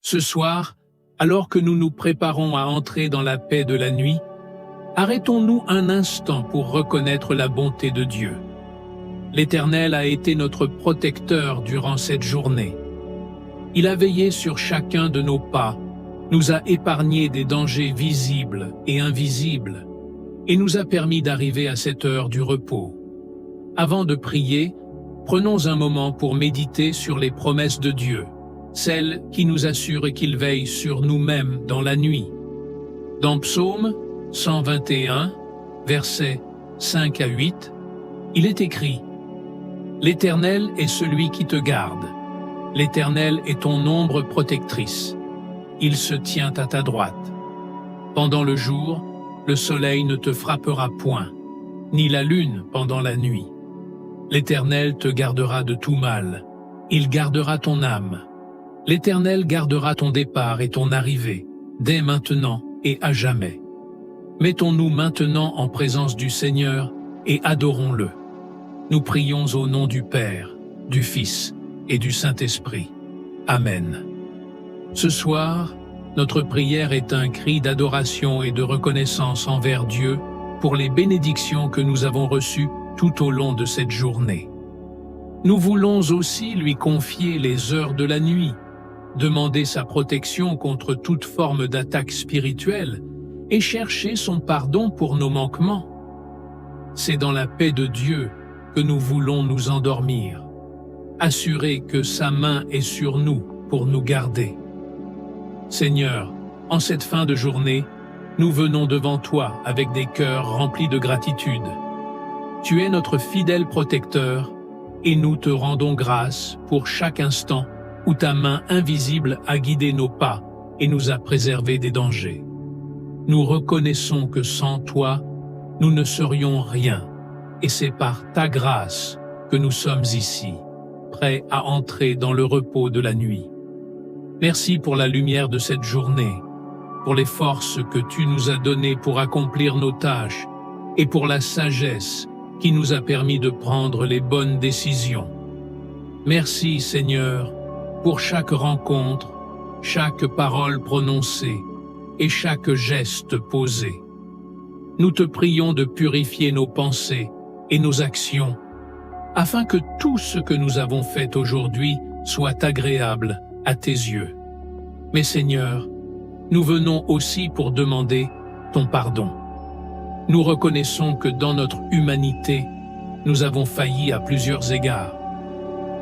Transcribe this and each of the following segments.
Ce soir, alors que nous nous préparons à entrer dans la paix de la nuit, arrêtons-nous un instant pour reconnaître la bonté de Dieu. L'Éternel a été notre protecteur durant cette journée. Il a veillé sur chacun de nos pas, nous a épargné des dangers visibles et invisibles, et nous a permis d'arriver à cette heure du repos. Avant de prier, prenons un moment pour méditer sur les promesses de Dieu, celles qui nous assurent qu'il veille sur nous-mêmes dans la nuit. Dans Psaume 121, versets 5 à 8, il est écrit « L'Éternel est celui qui te garde. L'Éternel est ton ombre protectrice. Il se tient à ta droite. Pendant le jour, le soleil ne te frappera point, ni la lune pendant la nuit. L'Éternel te gardera de tout mal. Il gardera ton âme. L'Éternel gardera ton départ et ton arrivée, dès maintenant et à jamais. Mettons-nous maintenant en présence du Seigneur et adorons-le. Nous prions au nom du Père, du Fils et du Saint-Esprit. Amen. Ce soir, notre prière est un cri d'adoration et de reconnaissance envers Dieu pour les bénédictions que nous avons reçues tout au long de cette journée. Nous voulons aussi lui confier les heures de la nuit, demander sa protection contre toute forme d'attaque spirituelle et chercher son pardon pour nos manquements. C'est dans la paix de Dieu que nous voulons nous endormir, assurer que sa main est sur nous pour nous garder. Seigneur, en cette fin de journée, nous venons devant toi avec des cœurs remplis de gratitude. Tu es notre fidèle protecteur et nous te rendons grâce pour chaque instant où ta main invisible a guidé nos pas et nous a préservés des dangers. Nous reconnaissons que sans toi, nous ne serions rien, et c'est par ta grâce que nous sommes ici, prêts à entrer dans le repos de la nuit. Merci pour la lumière de cette journée, pour les forces que tu nous as données pour accomplir nos tâches, et pour la sagesse qui nous a permis de prendre les bonnes décisions. Merci, Seigneur, pour chaque rencontre, chaque parole prononcée et chaque geste posé. Nous te prions de purifier nos pensées et nos actions, afin que tout ce que nous avons fait aujourd'hui soit agréable à tes yeux. Mais Seigneur, nous venons aussi pour demander ton pardon. Nous reconnaissons que dans notre humanité, nous avons failli à plusieurs égards.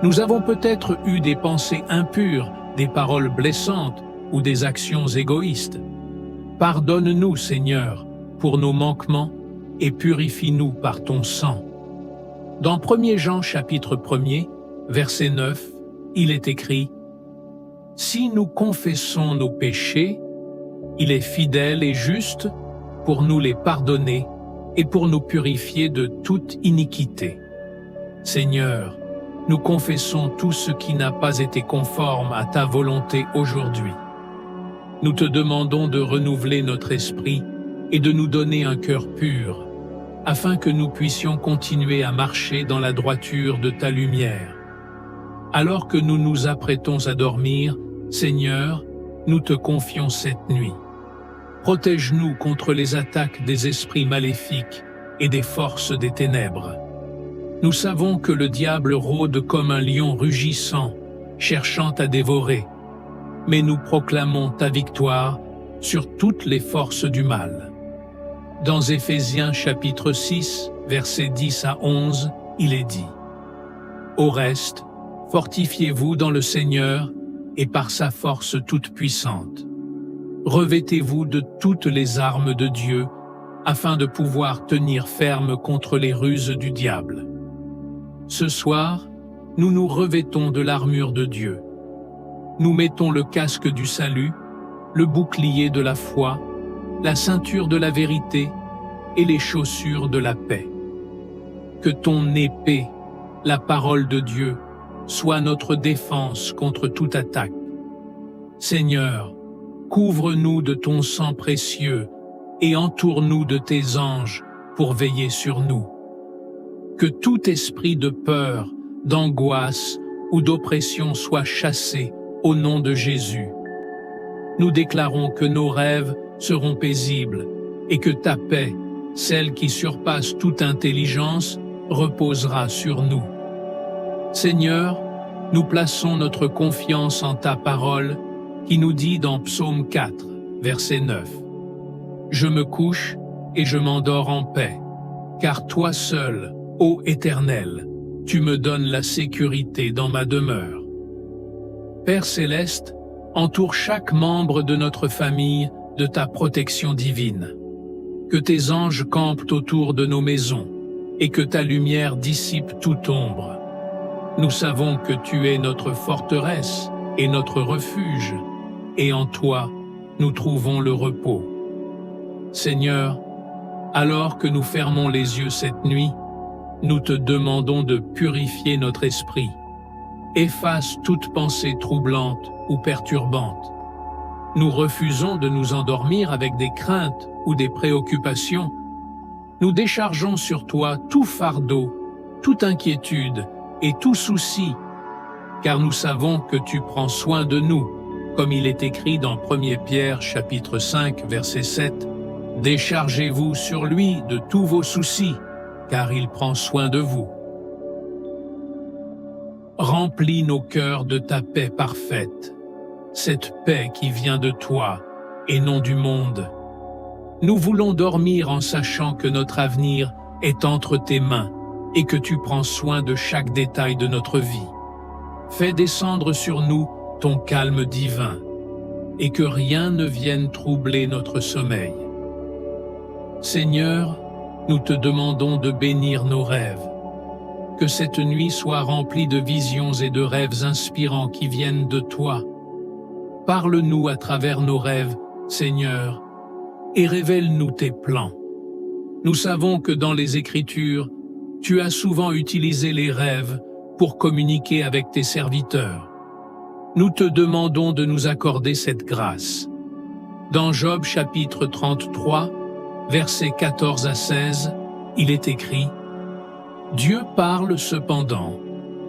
Nous avons peut-être eu des pensées impures, des paroles blessantes ou des actions égoïstes. Pardonne-nous, Seigneur, pour nos manquements et purifie-nous par ton sang. Dans 1 Jean chapitre 1er, verset 9, il est écrit « Si nous confessons nos péchés, il est fidèle et juste pour nous les pardonner et pour nous purifier de toute iniquité. Seigneur, nous confessons tout ce qui n'a pas été conforme à ta volonté aujourd'hui. Nous te demandons de renouveler notre esprit et de nous donner un cœur pur, afin que nous puissions continuer à marcher dans la droiture de ta lumière. Alors que nous nous apprêtons à dormir, Seigneur, nous te confions cette nuit. Protège-nous contre les attaques des esprits maléfiques et des forces des ténèbres. Nous savons que le diable rôde comme un lion rugissant, cherchant à dévorer, mais nous proclamons ta victoire sur toutes les forces du mal. Dans Éphésiens chapitre 6, versets 10 à 11, il est dit « Au reste, fortifiez-vous dans le Seigneur et par sa force toute puissante. Revêtez-vous de toutes les armes de Dieu, afin de pouvoir tenir ferme contre les ruses du diable. Ce soir, nous nous revêtons de l'armure de Dieu. Nous mettons le casque du salut, le bouclier de la foi, la ceinture de la vérité et les chaussures de la paix. Que ton épée, la parole de Dieu, soit notre défense contre toute attaque. Seigneur, couvre-nous de ton sang précieux et entoure-nous de tes anges pour veiller sur nous. Que tout esprit de peur, d'angoisse ou d'oppression soit chassé au nom de Jésus. nous déclarons que nos rêves seront paisibles et que ta paix, celle qui surpasse toute intelligence, reposera sur nous. Seigneur, nous plaçons notre confiance en ta parole qui nous dit dans Psaume 4, verset 9 : « Je me couche et je m'endors en paix, car toi seul, ô Éternel, tu me donnes la sécurité dans ma demeure. » Père céleste, entoure chaque membre de notre famille de ta protection divine. Que tes anges campent autour de nos maisons et que ta lumière dissipe toute ombre. Nous savons que tu es notre forteresse et notre refuge, et en toi, nous trouvons le repos. Seigneur, alors que nous fermons les yeux cette nuit, nous te demandons de purifier notre esprit. Efface toute pensée troublante ou perturbante. Nous refusons de nous endormir avec des craintes ou des préoccupations. Nous déchargeons sur toi tout fardeau, toute inquiétude et tout souci, car nous savons que tu prends soin de nous, comme il est écrit dans 1 Pierre chapitre 5 verset 7, « Déchargez-vous sur lui de tous vos soucis, car il prend soin de vous. » Remplis nos cœurs de ta paix parfaite, cette paix qui vient de toi et non du monde. Nous voulons dormir en sachant que notre avenir est entre tes mains et que tu prends soin de chaque détail de notre vie. Fais descendre sur nous ton calme divin et que rien ne vienne troubler notre sommeil. Seigneur, nous te demandons de bénir nos rêves. Que cette nuit soit remplie de visions et de rêves inspirants qui viennent de toi. Parle-nous à travers nos rêves, Seigneur, et révèle-nous tes plans. Nous savons que dans les Écritures, tu as souvent utilisé les rêves pour communiquer avec tes serviteurs. Nous te demandons de nous accorder cette grâce. Dans Job chapitre 33, versets 14 à 16, il est écrit : « Dieu parle cependant,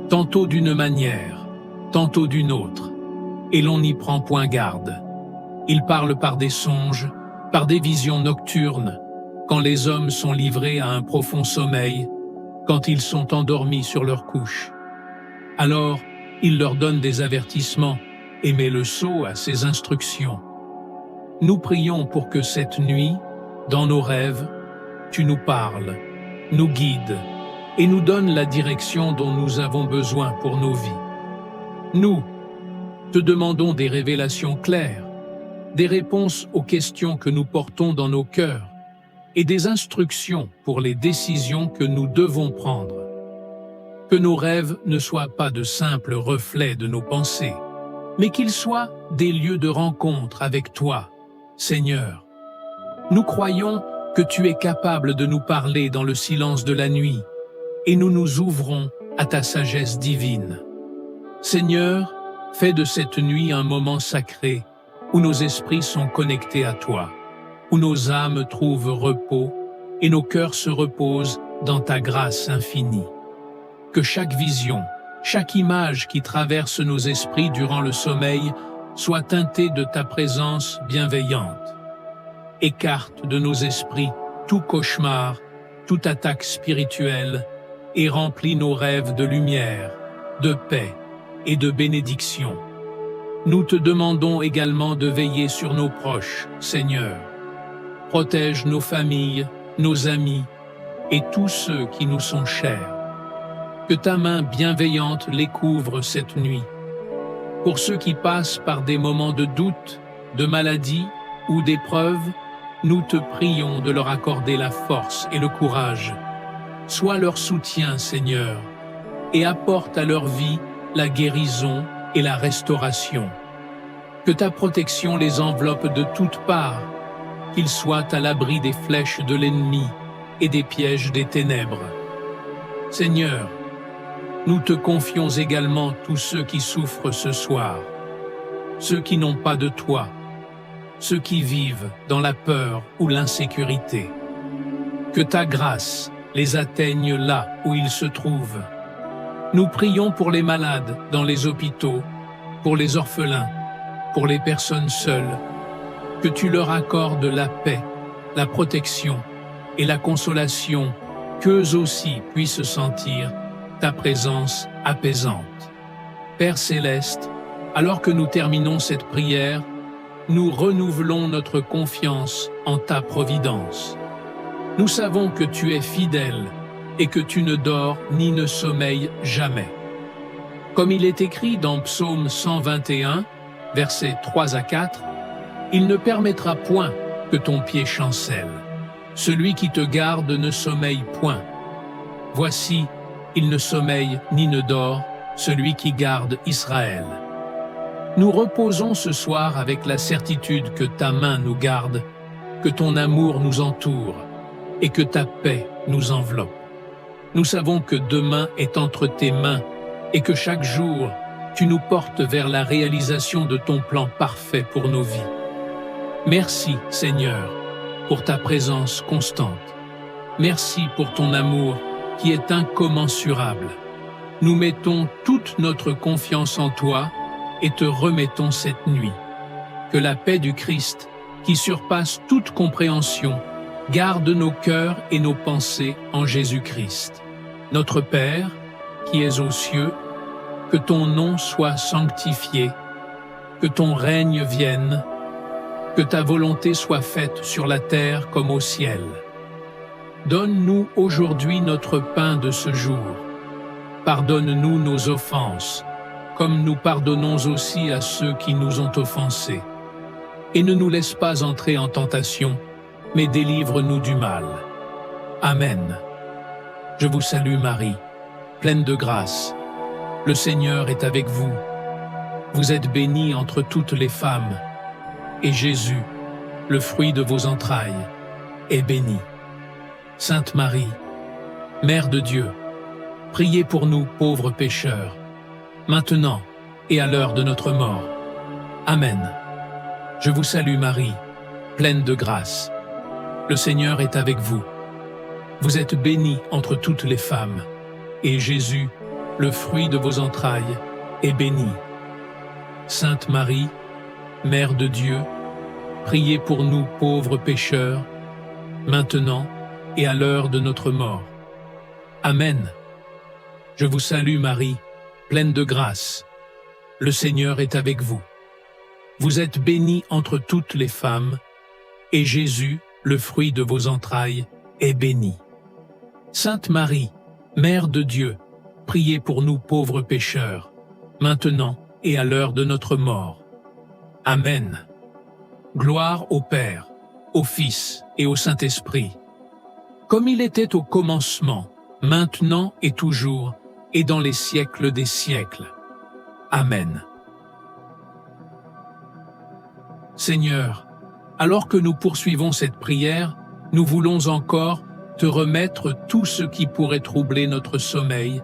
tantôt d'une manière, tantôt d'une autre, et l'on n'y prend point garde. Il parle par des songes, par des visions nocturnes, quand les hommes sont livrés à un profond sommeil, quand ils sont endormis sur leur couche. Alors, il leur donne des avertissements et met le sceau à ses instructions. Nous prions pour que cette nuit, dans nos rêves, tu nous parles, nous guides et nous donnes la direction dont nous avons besoin pour nos vies. Nous te demandons des révélations claires, des réponses aux questions que nous portons dans nos cœurs et des instructions pour les décisions que nous devons prendre. Que nos rêves ne soient pas de simples reflets de nos pensées, mais qu'ils soient des lieux de rencontre avec toi, Seigneur. Nous croyons que tu es capable de nous parler dans le silence de la nuit, et nous nous ouvrons à ta sagesse divine. Seigneur, fais de cette nuit un moment sacré où nos esprits sont connectés à toi, où nos âmes trouvent repos et nos cœurs se reposent dans ta grâce infinie. Que chaque vision, chaque image qui traverse nos esprits durant le sommeil soit teintée de ta présence bienveillante. Écarte de nos esprits tout cauchemar, toute attaque spirituelle et remplis nos rêves de lumière, de paix et de bénédiction. Nous te demandons également de veiller sur nos proches, Seigneur. Protège nos familles, nos amis et tous ceux qui nous sont chers. Que ta main bienveillante les couvre cette nuit. Pour ceux qui passent par des moments de doute, de maladie ou d'épreuve, nous te prions de leur accorder la force et le courage. Sois leur soutien, Seigneur, et apporte à leur vie la guérison et la restauration. Que ta protection les enveloppe de toutes parts, qu'ils soient à l'abri des flèches de l'ennemi et des pièges des ténèbres. Seigneur, nous te confions également tous ceux qui souffrent ce soir, ceux qui n'ont pas de toi, ceux qui vivent dans la peur ou l'insécurité. Que ta grâce les atteigne là où ils se trouvent. Nous prions pour les malades dans les hôpitaux, pour les orphelins, pour les personnes seules, que tu leur accordes la paix, la protection et la consolation, qu'eux aussi puissent sentir ta présence apaisante. Père céleste, alors que nous terminons cette prière, nous renouvelons notre confiance en ta providence. Nous savons que tu es fidèle et que tu ne dors ni ne sommeilles jamais. Comme il est écrit dans Psaume 121, versets 3 à 4, « Il ne permettra point que ton pied chancelle. Celui qui te garde ne sommeille point. Voici, il ne sommeille ni ne dort, celui qui garde Israël. » Nous reposons ce soir avec la certitude que ta main nous garde, que ton amour nous entoure et que ta paix nous enveloppe. Nous savons que demain est entre tes mains et que chaque jour, tu nous portes vers la réalisation de ton plan parfait pour nos vies. Merci, Seigneur, pour ta présence constante. Merci pour ton amour qui est incommensurable. Nous mettons toute notre confiance en toi et te remettons cette nuit. Que la paix du Christ, qui surpasse toute compréhension, garde nos cœurs et nos pensées en Jésus-Christ. Notre Père, qui es aux cieux, que ton nom soit sanctifié, que ton règne vienne, que ta volonté soit faite sur la terre comme au ciel. Donne-nous aujourd'hui notre pain de ce jour. Pardonne-nous nos offenses, comme nous pardonnons aussi à ceux qui nous ont offensés. Et ne nous laisse pas entrer en tentation, mais délivre-nous du mal. Amen. Je vous salue Marie, pleine de grâce. Le Seigneur est avec vous. Vous êtes bénie entre toutes les femmes, et Jésus, le fruit de vos entrailles, est béni. Sainte Marie, Mère de Dieu, priez pour nous pauvres pécheurs, maintenant et à l'heure de notre mort. Amen. Je vous salue Marie, pleine de grâce. Le Seigneur est avec vous. Vous êtes bénie entre toutes les femmes, et Jésus, le fruit de vos entrailles, est béni. Sainte Marie, Mère de Dieu, priez pour nous pauvres pécheurs, maintenant et à l'heure de notre mort. Amen. Je vous salue Marie, pleine de grâce. Le Seigneur est avec vous. Vous êtes bénie entre toutes les femmes, et Jésus, le fruit de vos entrailles, est béni. Sainte Marie, Mère de Dieu, priez pour nous pauvres pécheurs, maintenant et à l'heure de notre mort. Amen. Gloire au Père, au Fils et au Saint-Esprit, comme il était au commencement, maintenant et toujours, et dans les siècles des siècles. Amen. Seigneur, alors que nous poursuivons cette prière, nous voulons encore te remettre tout ce qui pourrait troubler notre sommeil,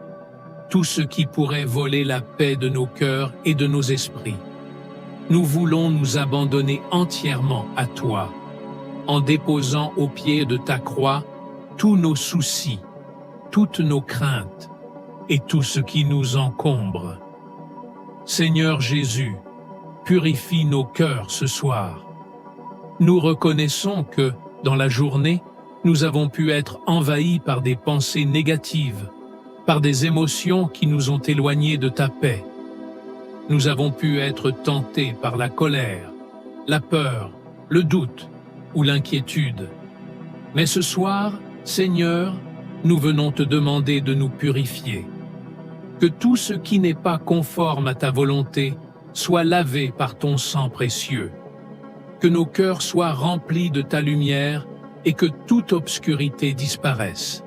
tout ce qui pourrait voler la paix de nos cœurs et de nos esprits. Nous voulons nous abandonner entièrement à toi, en déposant au pied de ta croix tous nos soucis, toutes nos craintes et tout ce qui nous encombre. Seigneur Jésus, purifie nos cœurs ce soir. Nous reconnaissons que, dans la journée, nous avons pu être envahis par des pensées négatives, par des émotions qui nous ont éloignés de ta paix. Nous avons pu être tentés par la colère, la peur, le doute ou l'inquiétude. Mais ce soir, Seigneur, nous venons te demander de nous purifier. Que tout ce qui n'est pas conforme à ta volonté soit lavé par ton sang précieux. Que nos cœurs soient remplis de ta lumière et que toute obscurité disparaisse.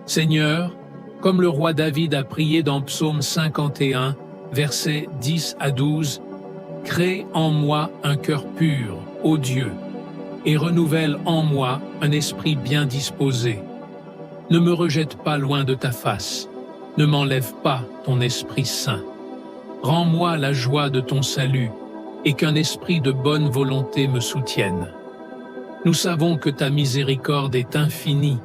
Seigneur, comme le roi David a prié dans Psaume 51, versets 10 à 12, « Crée en moi un cœur pur, ô Dieu, et renouvelle en moi un esprit bien disposé. Ne me rejette pas loin de ta face, ne m'enlève pas ton Esprit Saint. Rends-moi la joie de ton salut, et qu'un esprit de bonne volonté me soutienne. Nous savons que ta miséricorde est infinie,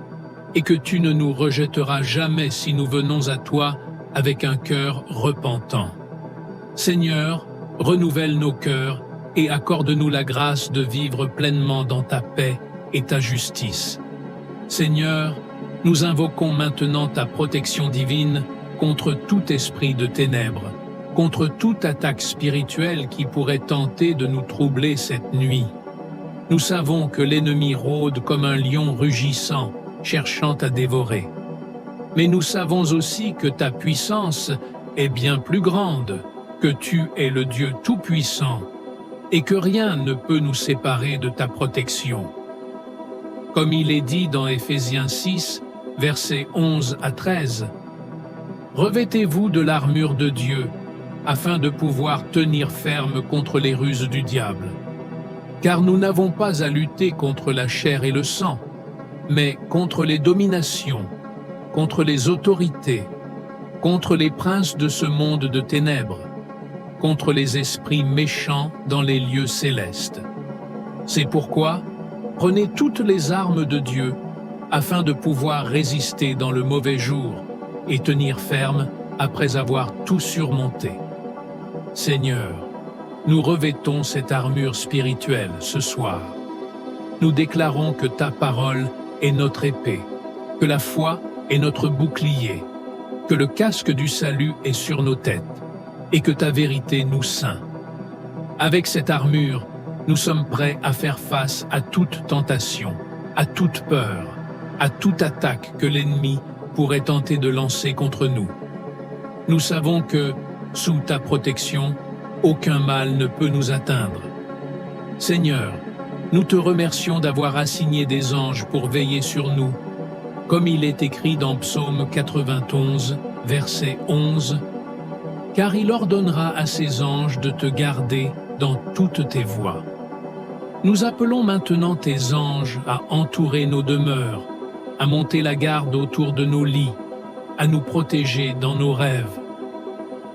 et que tu ne nous rejetteras jamais si nous venons à toi avec un cœur repentant. Seigneur, renouvelle nos cœurs et accorde-nous la grâce de vivre pleinement dans ta paix et ta justice. Seigneur, nous invoquons maintenant ta protection divine contre tout esprit de ténèbres, contre toute attaque spirituelle qui pourrait tenter de nous troubler cette nuit. Nous savons que l'ennemi rôde comme un lion rugissant, cherchant à dévorer. Mais nous savons aussi que ta puissance est bien plus grande, que tu es le Dieu Tout-Puissant, et que rien ne peut nous séparer de ta protection. Comme il est dit dans Éphésiens 6, versets 11 à 13, « Revêtez-vous de l'armure de Dieu, afin de pouvoir tenir ferme contre les ruses du diable. Car nous n'avons pas à lutter contre la chair et le sang, mais contre les dominations, contre les autorités, contre les princes de ce monde de ténèbres, contre les esprits méchants dans les lieux célestes. C'est pourquoi, prenez toutes les armes de Dieu, afin de pouvoir résister dans le mauvais jour et tenir ferme après avoir tout surmonté. Seigneur, nous revêtons cette armure spirituelle ce soir. Nous déclarons que ta parole est notre épée, que la foi est notre bouclier, que le casque du salut est sur nos têtes, et que ta vérité nous ceint. Avec cette armure, nous sommes prêts à faire face à toute tentation, à toute peur, à toute attaque que l'ennemi pourrait tenter de lancer contre nous. Nous savons que, sous ta protection, aucun mal ne peut nous atteindre. Seigneur, nous te remercions d'avoir assigné des anges pour veiller sur nous, comme il est écrit dans Psaume 91, verset 11, « Car il ordonnera à ses anges de te garder dans toutes tes voies. » Nous appelons maintenant tes anges à entourer nos demeures, à monter la garde autour de nos lits, à nous protéger dans nos rêves.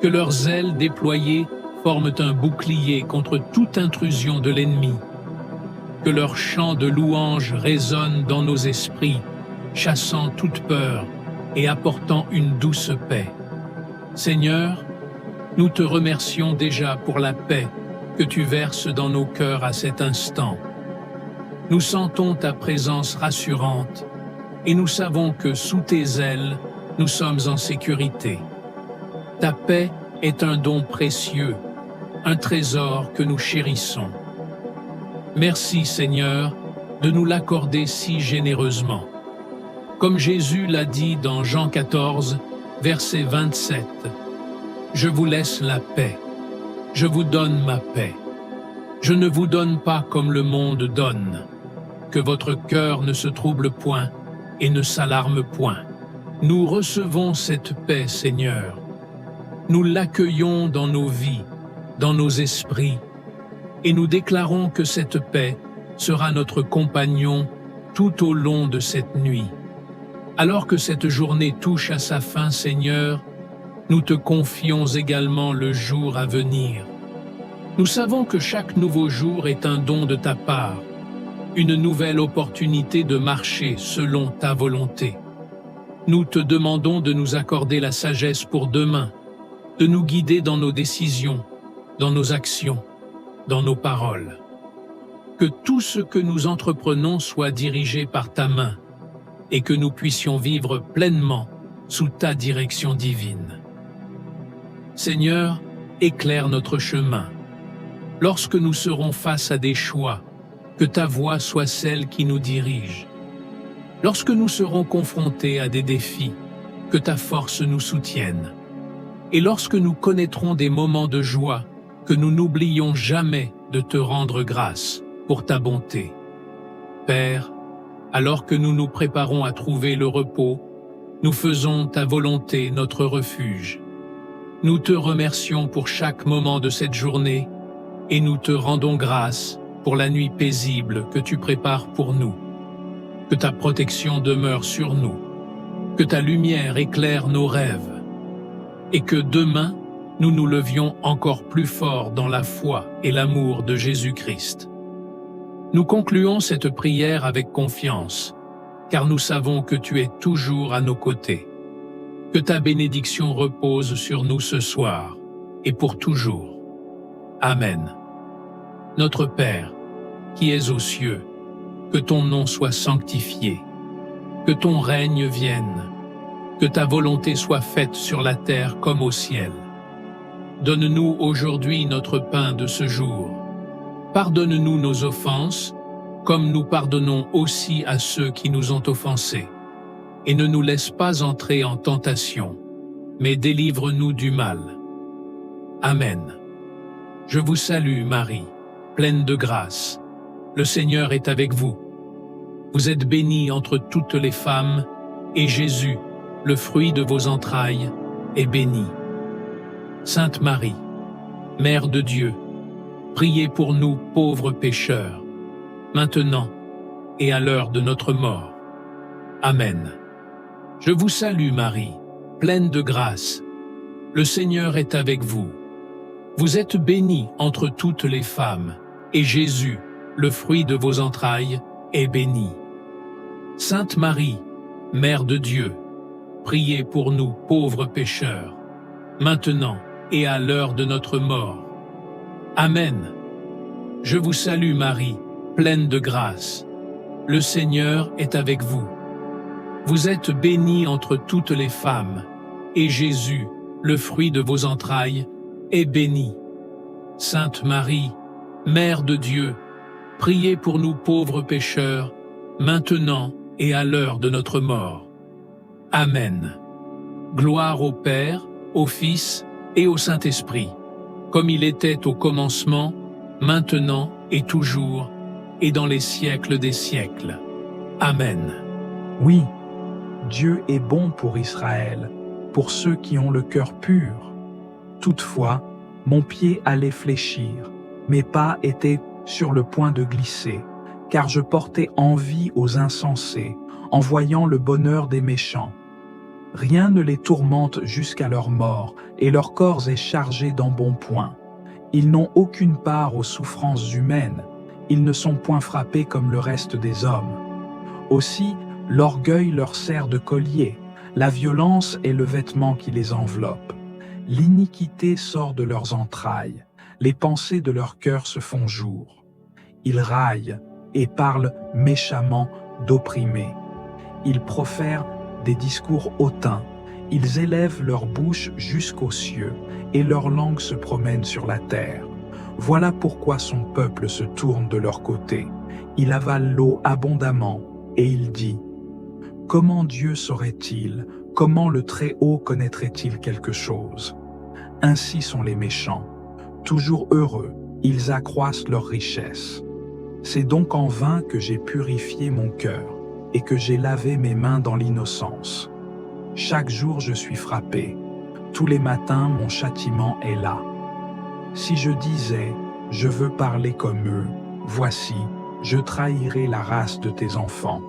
Que leurs ailes déployées forment un bouclier contre toute intrusion de l'ennemi. Que leur chant de louange résonne dans nos esprits, chassant toute peur et apportant une douce paix. Seigneur, nous te remercions déjà pour la paix que tu verses dans nos cœurs à cet instant. Nous sentons ta présence rassurante et nous savons que sous tes ailes, nous sommes en sécurité. Ta paix est un don précieux, un trésor que nous chérissons. Merci Seigneur de nous l'accorder si généreusement. Comme Jésus l'a dit dans Jean 14, verset 27, « Je vous laisse la paix, je vous donne ma paix. Je ne vous donne pas comme le monde donne. Que votre cœur ne se trouble point et ne s'alarme point. » Nous recevons cette paix, Seigneur. Nous l'accueillons dans nos vies, dans nos esprits, et nous déclarons que cette paix sera notre compagnon tout au long de cette nuit. Alors que cette journée touche à sa fin, Seigneur, nous te confions également le jour à venir. Nous savons que chaque nouveau jour est un don de ta part, une nouvelle opportunité de marcher selon ta volonté. Nous te demandons de nous accorder la sagesse pour demain, de nous guider dans nos décisions, dans nos actions, dans nos paroles. Que tout ce que nous entreprenons soit dirigé par ta main et que nous puissions vivre pleinement sous ta direction divine. Seigneur, éclaire notre chemin. Lorsque nous serons face à des choix, que ta voix soit celle qui nous dirige. Lorsque nous serons confrontés à des défis, que ta force nous soutienne. Et lorsque nous connaîtrons des moments de joie, que nous n'oublions jamais de te rendre grâce pour ta bonté. Père, alors que nous nous préparons à trouver le repos, nous faisons ta volonté notre refuge. Nous te remercions pour chaque moment de cette journée et nous te rendons grâce pour la nuit paisible que tu prépares pour nous. Que ta protection demeure sur nous, que ta lumière éclaire nos rêves, et que demain, nous nous levions encore plus fort dans la foi et l'amour de Jésus-Christ. Nous concluons cette prière avec confiance, car nous savons que tu es toujours à nos côtés. Que ta bénédiction repose sur nous ce soir et pour toujours. Amen. Notre Père, qui es aux cieux, que ton nom soit sanctifié, que ton règne vienne, que ta volonté soit faite sur la terre comme au ciel. Donne-nous aujourd'hui notre pain de ce jour. Pardonne-nous nos offenses, comme nous pardonnons aussi à ceux qui nous ont offensés. Et ne nous laisse pas entrer en tentation, mais délivre-nous du mal. Amen. Je vous salue, Marie, pleine de grâce. Le Seigneur est avec vous. Vous êtes bénie entre toutes les femmes, et Jésus, le fruit de vos entrailles, est béni. Sainte Marie, Mère de Dieu, priez pour nous pauvres pécheurs, maintenant et à l'heure de notre mort. Amen. Je vous salue, Marie, pleine de grâce. Le Seigneur est avec vous. Vous êtes bénie entre toutes les femmes, et Jésus, le fruit de vos entrailles, est béni. Sainte Marie, Mère de Dieu, priez pour nous pauvres pécheurs, maintenant et à l'heure de notre mort. Amen. Je vous salue, Marie, pleine de grâce. Le Seigneur est avec vous. Vous êtes bénie entre toutes les femmes, et Jésus, le fruit de vos entrailles, est béni. Sainte Marie, Mère de Dieu, priez pour nous pauvres pécheurs, maintenant et à l'heure de notre mort. Amen. Gloire au Père, au Fils et au Saint-Esprit, comme il était au commencement, maintenant et toujours, et dans les siècles des siècles. Amen. Oui, Dieu est bon pour Israël, pour ceux qui ont le cœur pur. Toutefois, mon pied allait fléchir, mes pas étaient sur le point de glisser, car je portais envie aux insensés, en voyant le bonheur des méchants. Rien ne les tourmente jusqu'à leur mort, et leur corps est chargé d'embonpoint. Ils n'ont aucune part aux souffrances humaines, ils ne sont point frappés comme le reste des hommes. Aussi, l'orgueil leur sert de collier, la violence est le vêtement qui les enveloppe. L'iniquité sort de leurs entrailles, les pensées de leur cœur se font jour. Ils raillent et parlent méchamment d'opprimés. Ils profèrent des discours hautains, ils élèvent leur bouche jusqu'aux cieux, et leur langue se promène sur la terre. Voilà pourquoi son peuple se tourne de leur côté. Il avale l'eau abondamment, et il dit : comment Dieu saurait-il, comment le Très-Haut connaîtrait-il quelque chose? Ainsi sont les méchants. Toujours heureux, ils accroissent leur richesse. C'est donc en vain que j'ai purifié mon cœur, et que j'ai lavé mes mains dans l'innocence. Chaque jour je suis frappé. Tous les matins mon châtiment est là. Si je disais, je veux parler comme eux, voici, je trahirais la race de tes enfants.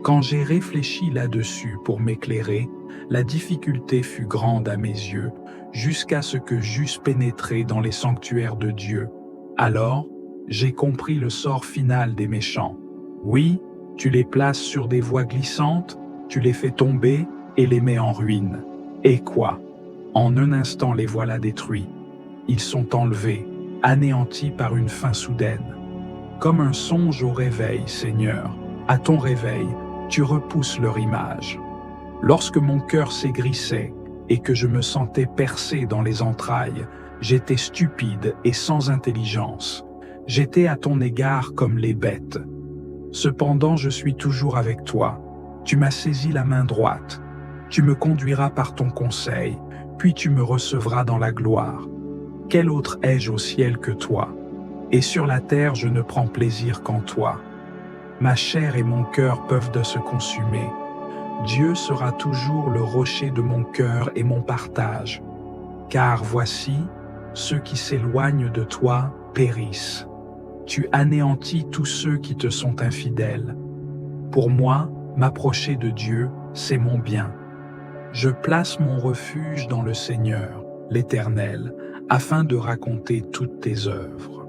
Quand j'ai réfléchi là-dessus pour m'éclairer, la difficulté fut grande à mes yeux, jusqu'à ce que j'eusse pénétré dans les sanctuaires de Dieu. Alors, j'ai compris le sort final des méchants. Oui, tu les places sur des voies glissantes, tu les fais tomber et les mets en ruine. Et quoi? En un instant les voilà détruits. Ils sont enlevés, anéantis par une fin soudaine. Comme un songe au réveil, Seigneur, à ton réveil, tu repousses leur image. Lorsque mon cœur s'aigrissait et que je me sentais percé dans les entrailles, j'étais stupide et sans intelligence. J'étais à ton égard comme les bêtes. Cependant, je suis toujours avec toi. Tu m'as saisi la main droite. Tu me conduiras par ton conseil, puis tu me recevras dans la gloire. Quel autre ai-je au ciel que toi? Et sur la terre, je ne prends plaisir qu'en toi. Ma chair et mon cœur peuvent se consumer. Dieu sera toujours le rocher de mon cœur et mon partage. Car voici, ceux qui s'éloignent de toi périssent. Tu anéantis tous ceux qui te sont infidèles. Pour moi, m'approcher de Dieu, c'est mon bien. Je place mon refuge dans le Seigneur, l'Éternel, afin de raconter toutes tes œuvres.